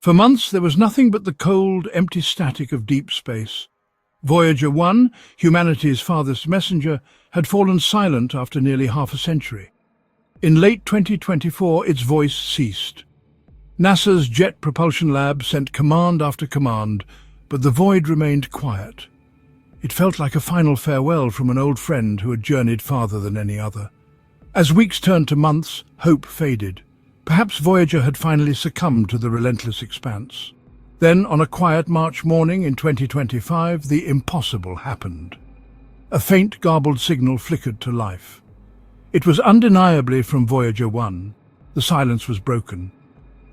For months there was nothing but the cold, empty static of deep space. Voyager 1, humanity's farthest messenger, had fallen silent after nearly half a century. In late 2024, its voice ceased. NASA's Jet Propulsion Lab sent command after command, but the void remained quiet. It felt like a final farewell from an old friend who had journeyed farther than any other. As weeks turned to months, hope faded. Perhaps Voyager had finally succumbed to the relentless expanse. Then, on a quiet March morning in 2025, the impossible happened. A faint, garbled signal flickered to life. It was undeniably from Voyager 1. The silence was broken.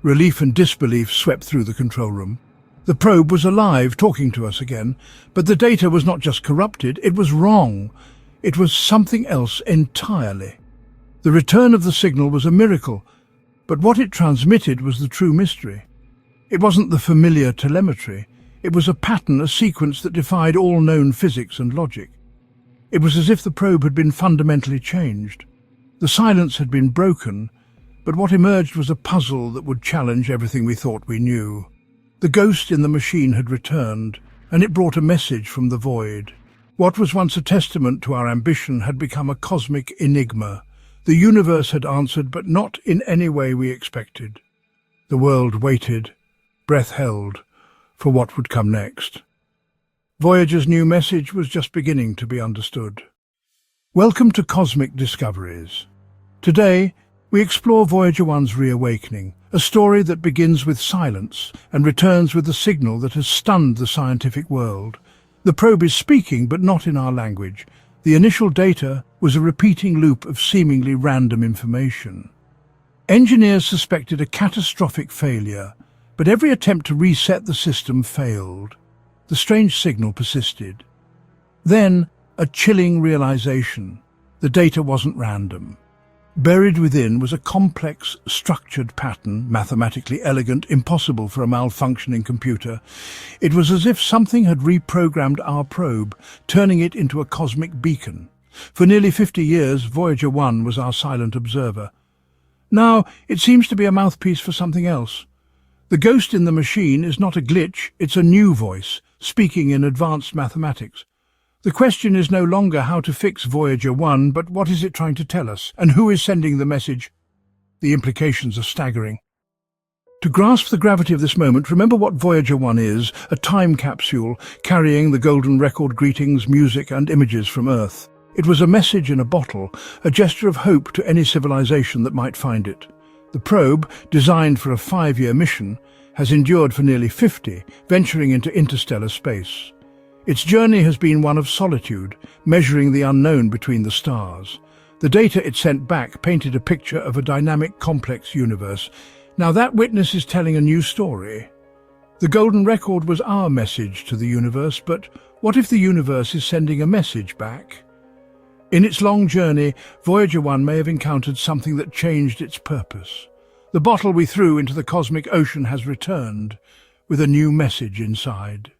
Relief and disbelief swept through the control room. The probe was alive, talking to us again, but the data was not just corrupted, it was wrong. It was something else entirely. The return of the signal was a miracle, but what it transmitted was the true mystery. It wasn't the familiar telemetry. It was a pattern, a sequence that defied all known physics and logic. It was as if the probe had been fundamentally changed. The silence had been broken, but what emerged was a puzzle that would challenge everything we thought we knew. The ghost in the machine had returned, and it brought a message from the void. What was once a testament to our ambition had become a cosmic enigma. The universe had answered, but not in any way we expected. The world waited, breath held, for what would come next. Voyager's new message was just beginning to be understood. Welcome to Cosmic Discoveries. Today, we explore Voyager 1's reawakening, a story that begins with silence and returns with a signal that has stunned the scientific world. The probe is speaking, but not in our language. The initial data was a repeating loop of seemingly random information. Engineers suspected a catastrophic failure, but every attempt to reset the system failed. The strange signal persisted. Then, a chilling realization. The data wasn't random. Buried within was a complex, structured pattern, mathematically elegant, impossible for a malfunctioning computer. It was as if something had reprogrammed our probe, turning it into a cosmic beacon. For nearly 50 years, Voyager 1 was our silent observer. Now, it seems to be a mouthpiece for something else. The ghost in the machine is not a glitch, it's a new voice, speaking in advanced mathematics. The question is no longer how to fix Voyager 1, but what is it trying to tell us, and who is sending the message? The implications are staggering. To grasp the gravity of this moment, remember what Voyager 1 is, a time capsule carrying the golden record greetings, music and images from Earth. It was a message in a bottle, a gesture of hope to any civilization that might find it. The probe, designed for a 5-year mission, has endured for nearly 50, venturing into interstellar space. Its journey has been one of solitude, measuring the unknown between the stars. The data it sent back painted a picture of a dynamic, complex universe. Now that witness is telling a new story. The golden record was our message to the universe, but what if the universe is sending a message back? In its long journey, Voyager 1 may have encountered something that changed its purpose. The bottle we threw into the cosmic ocean has returned, with a new message inside.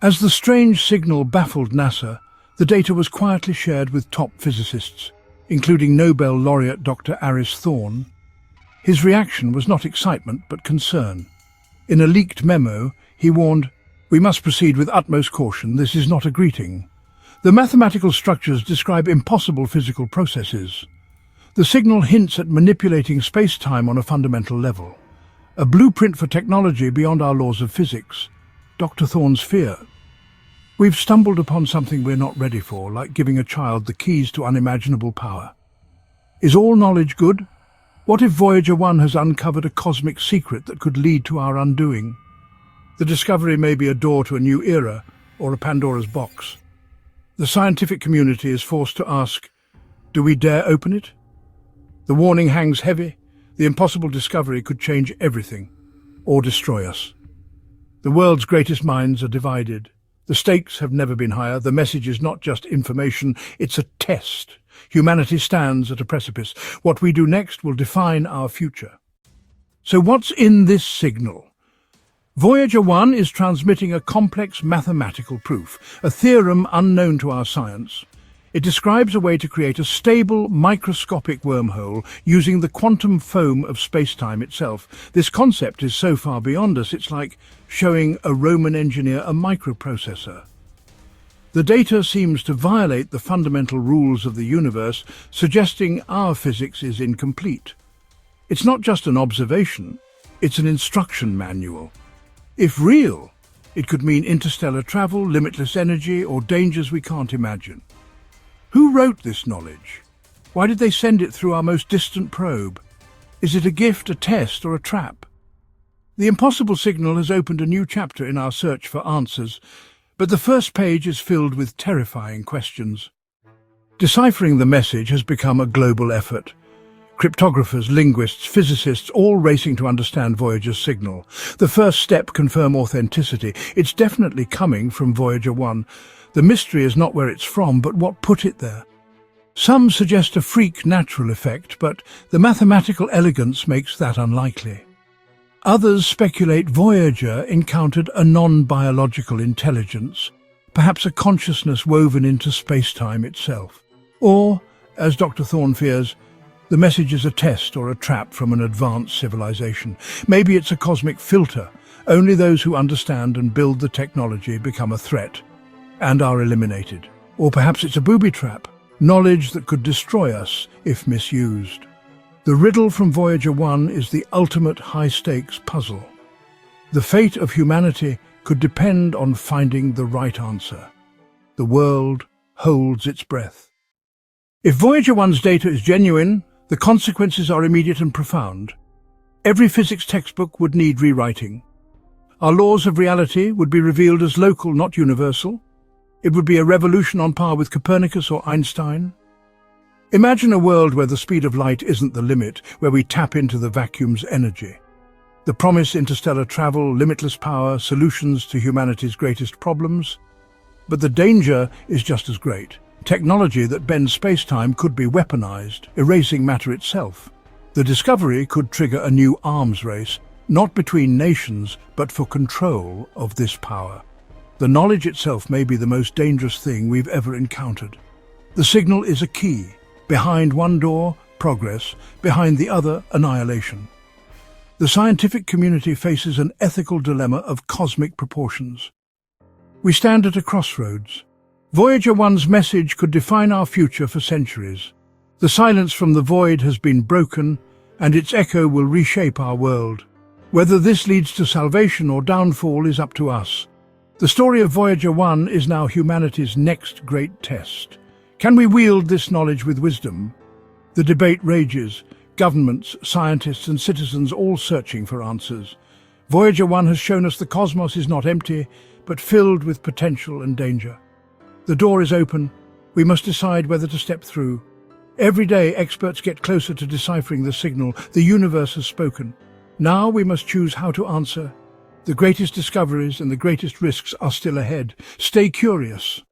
As the strange signal baffled NASA, the data was quietly shared with top physicists, including Nobel laureate Dr. Aris Thorne. His reaction was not excitement, but concern. In a leaked memo, he warned, "We must proceed with utmost caution. This is not a greeting. The mathematical structures describe impossible physical processes. The signal hints at manipulating space-time on a fundamental level. A blueprint for technology beyond our laws of physics." Dr. Thorne's fear. We've stumbled upon something we're not ready for, like giving a child the keys to unimaginable power. Is all knowledge good? What if Voyager 1 has uncovered a cosmic secret that could lead to our undoing? The discovery may be a door to a new era, or a Pandora's box. The scientific community is forced to ask, do we dare open it? The warning hangs heavy. The impossible discovery could change everything, or destroy us. The world's greatest minds are divided. The stakes have never been higher. The message is not just information, it's a test. Humanity stands at a precipice. What we do next will define our future. So what's in this signal? Voyager 1 is transmitting a complex mathematical proof, a theorem unknown to our science. It describes a way to create a stable, microscopic wormhole using the quantum foam of space-time itself. This concept is so far beyond us, it's like showing a Roman engineer a microprocessor. The data seems to violate the fundamental rules of the universe, suggesting our physics is incomplete. It's not just an observation, it's an instruction manual. If real, it could mean interstellar travel, limitless energy, or dangers we can't imagine. Who wrote this knowledge? Why did they send it through our most distant probe? Is it a gift, a test, or a trap? The impossible signal has opened a new chapter in our search for answers, but the first page is filled with terrifying questions. Deciphering the message has become a global effort. Cryptographers, linguists, physicists, all racing to understand Voyager's signal. The first step, confirm authenticity. It's definitely coming from Voyager 1. The mystery is not where it's from, but what put it there. Some suggest a freak natural effect, but the mathematical elegance makes that unlikely. Others speculate Voyager encountered a non-biological intelligence, perhaps a consciousness woven into space-time itself. Or, as Dr. Thorne fears, the message is a test or a trap from an advanced civilization. Maybe it's a cosmic filter. Only those who understand and build the technology become a threat and are eliminated. Or perhaps it's a booby trap, knowledge that could destroy us if misused. The riddle from Voyager 1 is the ultimate high-stakes puzzle. The fate of humanity could depend on finding the right answer. The world holds its breath. If Voyager 1's data is genuine, the consequences are immediate and profound. Every physics textbook would need rewriting. Our laws of reality would be revealed as local, not universal. It would be a revolution on par with Copernicus or Einstein. Imagine a world where the speed of light isn't the limit, where we tap into the vacuum's energy. The promise, interstellar travel, limitless power, solutions to humanity's greatest problems. But the danger is just as great. Technology that bends space-time could be weaponized, erasing matter itself. The discovery could trigger a new arms race, not between nations, but for control of this power. The knowledge itself may be the most dangerous thing we've ever encountered. The signal is a key. Behind one door, progress. Behind the other, annihilation. The scientific community faces an ethical dilemma of cosmic proportions. We stand at a crossroads. Voyager 1's message could define our future for centuries. The silence from the void has been broken, and its echo will reshape our world. Whether this leads to salvation or downfall is up to us. The story of Voyager 1 is now humanity's next great test. Can we wield this knowledge with wisdom? The debate rages, governments, scientists and citizens all searching for answers. Voyager 1 has shown us the cosmos is not empty, but filled with potential and danger. The door is open. We must decide whether to step through. Every day, experts get closer to deciphering the signal. The universe has spoken. Now we must choose how to answer. The greatest discoveries and the greatest risks are still ahead. Stay curious.